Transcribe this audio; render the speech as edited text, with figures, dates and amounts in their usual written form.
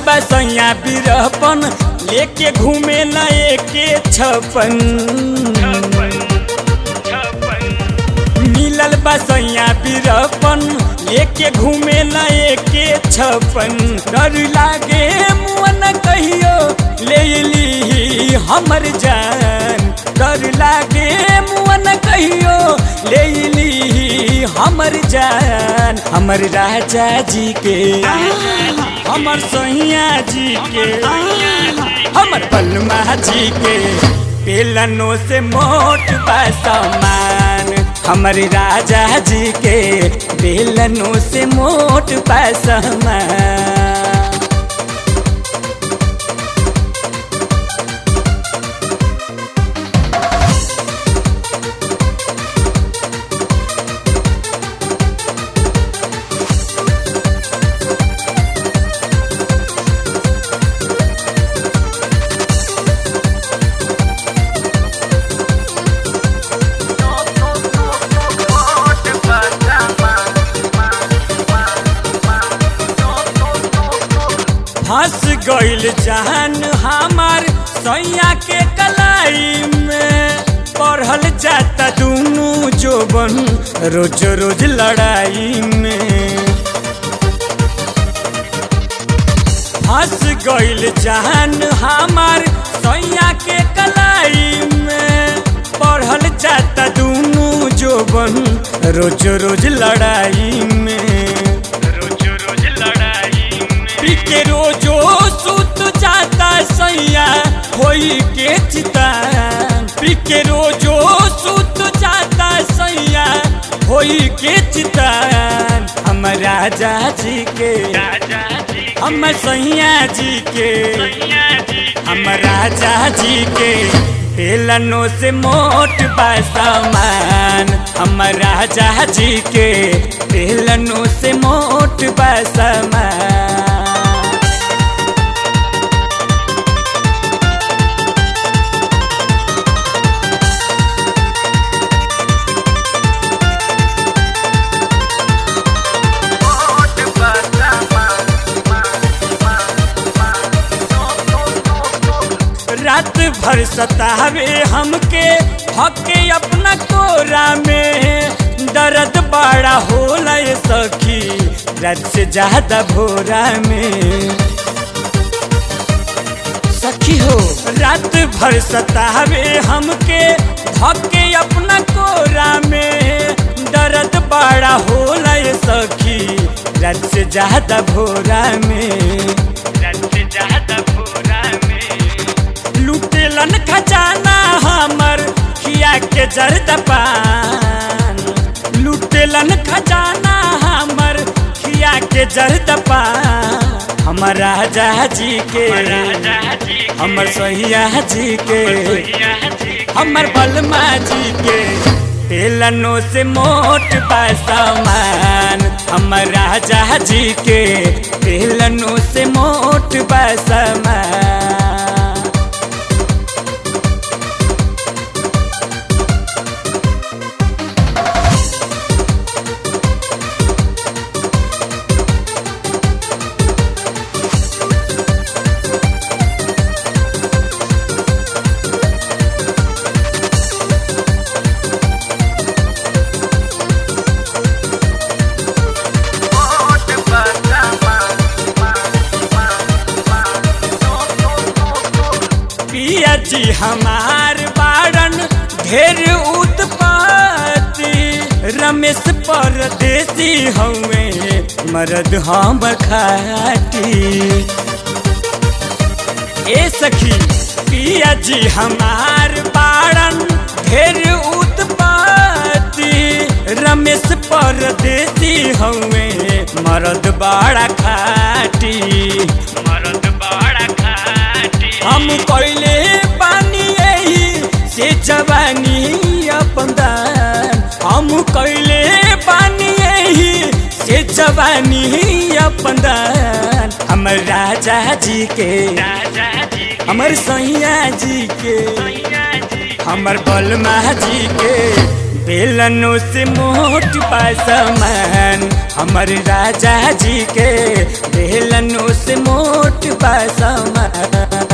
बसैया बिरहपन लेके घूमे न एके छपन मिलल बसैया बिरहपन लेके घूमे न एके छपन डर लागे मुआ न कहियो ले ली हमर जान डर लागे मुआ न कहियो ले ली हमर जान हमर राजा जी के हमर सैया जी के हमर बलमा जी के बेलनों से मोट बा सामान हमर राजा जी के बेलनों से मोट बा सामान फंस गइल जान हमार सैया के कलाई में पढ़ल जाता दूनू जोबन रोज रोज लड़ाई में फंस गइल जान हमार सैया के कलाई में पढ़ल जाता दूनू जोबन रोज रोज लड़ाई में के रोजो सुत जाता सैया होई के चितान के रोजो सुत जाता सैया होई के चितान हम राजा जी के हम सैया जी के हम राजा जी के बेलनों से मोट बा सामान हम राजा जी के बेलनों से मोट बा सामान रात भर सतावे हमके हके अपना कोरा में दर्द बड़ा होला ये सखी रात से ज्यादा भोरा में सखी हो रात भर सतावे हमके हके अपना कोरा में दर्द बड़ा होला ये सखी रात से ज्यादा भोरा में लुटेलन खजाना हमर खिया के जर्द पान लुटेलन खजाना हमर खिया के जर्द पान हमर राजा जी के हमर सैया जी के हमर बलमा जी के बेलनों से मोट बा सामान हमर राजा जी के बेलनों से मोट बा सामान जी हमार बारन ढेर उत्पाती रमेश परदेसी हवे मरद हम खाटी ए सखी पिया जी हमार बारन ढेर उत्पाती रमेश परदेसी हवे मरद बड़ा खाटी जवानी अपन दान हमर राजा जी के, हमर सैया जी के, हमर बलमा जी के बेलनों से मोट पासमान, हमर राजा जी के बेलनों से मोट पासमान।